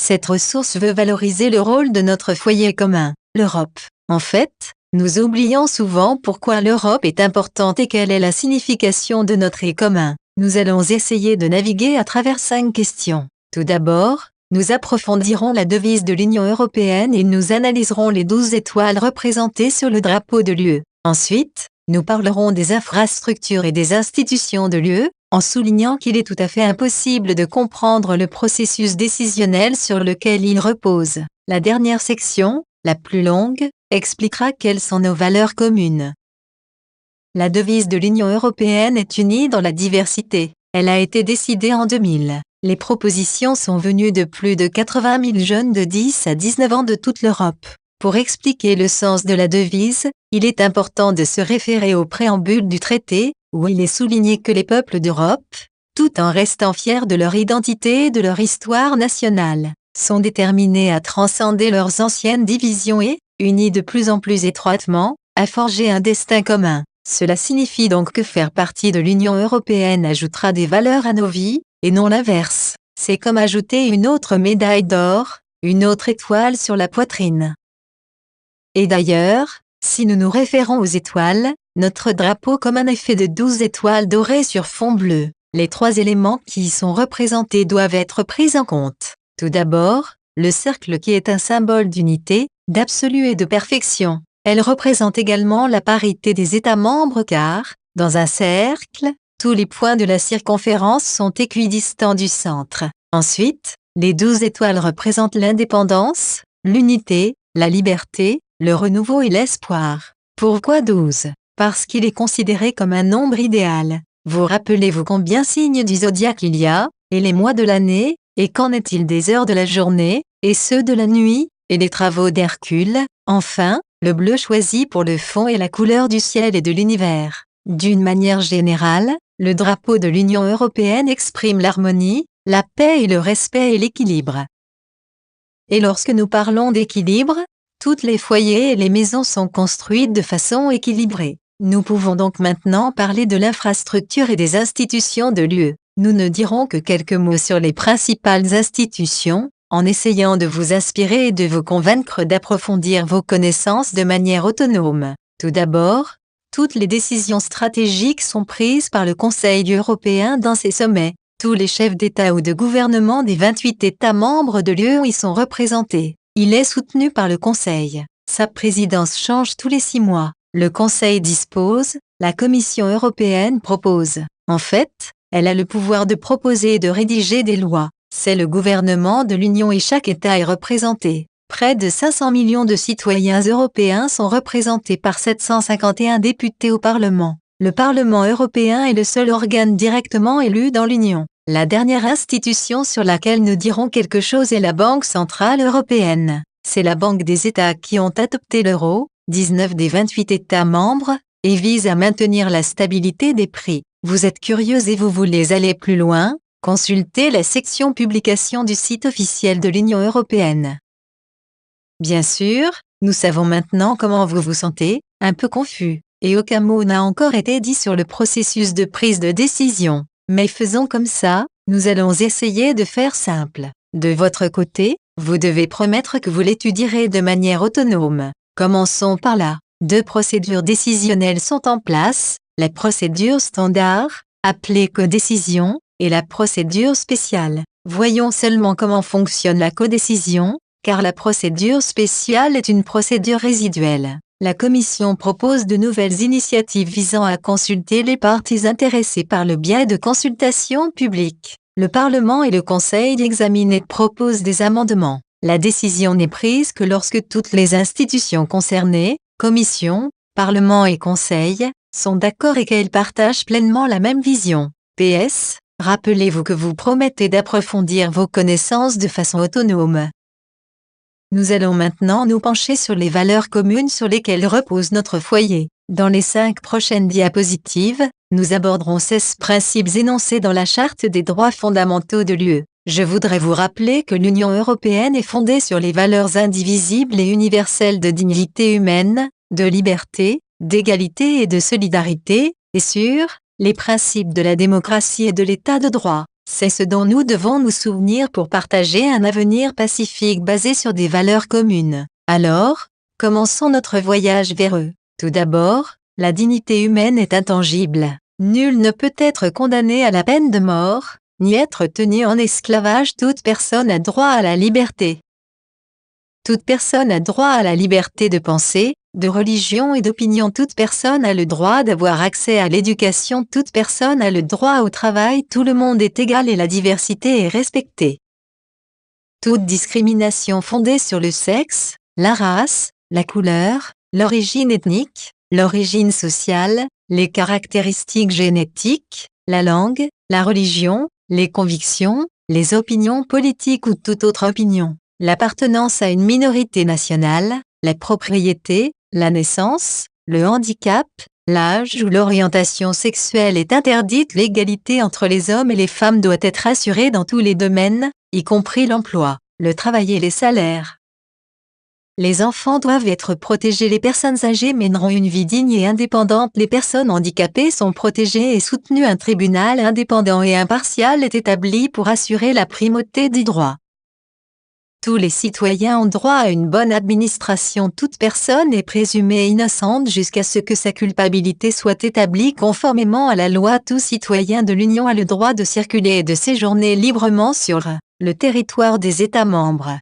Cette ressource veut valoriser le rôle de notre foyer commun, l'Europe. En fait, nous oublions souvent pourquoi l'Europe est importante et quelle est la signification de notre et commun. Nous allons essayer de naviguer à travers 5 questions. Tout d'abord, nous approfondirons la devise de l'Union européenne et nous analyserons les 12 étoiles représentées sur le drapeau de l'UE. Ensuite, nous parlerons des infrastructures et des institutions de l'UE, en soulignant qu'il est tout à fait impossible de comprendre le processus décisionnel sur lequel il repose. La dernière section, la plus longue, expliquera quelles sont nos valeurs communes. La devise de l'Union européenne est unie dans la diversité. Elle a été décidée en 2000. Les propositions sont venues de plus de 80 000 jeunes de 10 à 19 ans de toute l'Europe. Pour expliquer le sens de la devise, il est important de se référer au préambule du traité, où il est souligné que les peuples d'Europe, tout en restant fiers de leur identité et de leur histoire nationale, sont déterminés à transcender leurs anciennes divisions et, unis de plus en plus étroitement, à forger un destin commun. Cela signifie donc que faire partie de l'Union européenne ajoutera des valeurs à nos vies, et non l'inverse. C'est comme ajouter une autre médaille d'or, une autre étoile sur la poitrine. Et d'ailleurs, si nous nous référons aux étoiles, notre drapeau commun est fait de 12 étoiles dorées sur fond bleu. Les 3 éléments qui y sont représentés doivent être pris en compte. Tout d'abord, le cercle qui est un symbole d'unité, d'absolu et de perfection. Elle représente également la parité des États membres car, dans un cercle, tous les points de la circonférence sont équidistants du centre. Ensuite, les 12 étoiles représentent l'indépendance, l'unité, la liberté, le renouveau et l'espoir. Pourquoi 12? Parce qu'il est considéré comme un nombre idéal. Vous rappelez-vous combien signes du zodiaque il y a, et les mois de l'année, et qu'en est-il des heures de la journée, et ceux de la nuit, et des travaux d'Hercule? Enfin, le bleu choisi pour le fond est la couleur du ciel et de l'univers. D'une manière générale, le drapeau de l'Union européenne exprime l'harmonie, la paix et le respect et l'équilibre. Et lorsque nous parlons d'équilibre, tous les foyers et les maisons sont construites de façon équilibrée. Nous pouvons donc maintenant parler de l'infrastructure et des institutions de l'UE. Nous ne dirons que quelques mots sur les principales institutions, en essayant de vous inspirer et de vous convaincre d'approfondir vos connaissances de manière autonome. Tout d'abord, toutes les décisions stratégiques sont prises par le Conseil européen dans ses sommets. Tous les chefs d'État ou de gouvernement des 28 États membres de l'UE y sont représentés. Il est soutenu par le Conseil. Sa présidence change tous les 6 mois. Le Conseil dispose, la Commission européenne propose. En fait, elle a le pouvoir de proposer et de rédiger des lois. C'est le gouvernement de l'Union et chaque État est représenté. Près de 500 millions de citoyens européens sont représentés par 751 députés au Parlement. Le Parlement européen est le seul organe directement élu dans l'Union. La dernière institution sur laquelle nous dirons quelque chose est la Banque centrale européenne. C'est la banque des États qui ont adopté l'euro, 19 des 28 États membres, et vise à maintenir la stabilité des prix. Vous êtes curieux et vous voulez aller plus loin? Consultez la section publication du site officiel de l'Union européenne. Bien sûr, nous savons maintenant comment vous vous sentez, un peu confus, et aucun mot n'a encore été dit sur le processus de prise de décision. Mais faisons comme ça, nous allons essayer de faire simple. De votre côté, vous devez promettre que vous l'étudierez de manière autonome. Commençons par là. 2 procédures décisionnelles sont en place, la procédure standard, appelée codécision, et la procédure spéciale. Voyons seulement comment fonctionne la codécision, car la procédure spéciale est une procédure résiduelle. La Commission propose de nouvelles initiatives visant à consulter les parties intéressées par le biais de consultations publiques. Le Parlement et le Conseil examinent et proposent des amendements. La décision n'est prise que lorsque toutes les institutions concernées, Commission, Parlement et Conseil, sont d'accord et qu'elles partagent pleinement la même vision. PS, rappelez-vous que vous promettez d'approfondir vos connaissances de façon autonome. Nous allons maintenant nous pencher sur les valeurs communes sur lesquelles repose notre foyer. Dans les 5 prochaines diapositives, nous aborderons 16 principes énoncés dans la Charte des droits fondamentaux de l'UE. Je voudrais vous rappeler que l'Union européenne est fondée sur les valeurs indivisibles et universelles de dignité humaine, de liberté, d'égalité et de solidarité, et sur les principes de la démocratie et de l'état de droit. C'est ce dont nous devons nous souvenir pour partager un avenir pacifique basé sur des valeurs communes. Alors, commençons notre voyage vers eux. Tout d'abord, la dignité humaine est intangible. Nul ne peut être condamné à la peine de mort, ni être tenu en esclavage. Toute personne a droit à la liberté. Toute personne a droit à la liberté de pensée, de religion et d'opinion. Toute personne a le droit d'avoir accès à l'éducation. Toute personne a le droit au travail. Tout le monde est égal et la diversité est respectée. Toute discrimination fondée sur le sexe, la race, la couleur, l'origine ethnique, l'origine sociale, les caractéristiques génétiques, la langue, la religion, les convictions, les opinions politiques ou toute autre opinion, l'appartenance à une minorité nationale, la propriété, la naissance, le handicap, l'âge ou l'orientation sexuelle est interdite. L'égalité entre les hommes et les femmes doit être assurée dans tous les domaines, y compris l'emploi, le travail et les salaires. Les enfants doivent être protégés. Les personnes âgées mèneront une vie digne et indépendante. Les personnes handicapées sont protégées et soutenues. Un tribunal indépendant et impartial est établi pour assurer la primauté du droit. Tous les citoyens ont droit à une bonne administration. Toute personne est présumée innocente jusqu'à ce que sa culpabilité soit établie conformément à la loi. Tout citoyen de l'Union a le droit de circuler et de séjourner librement sur le territoire des États membres.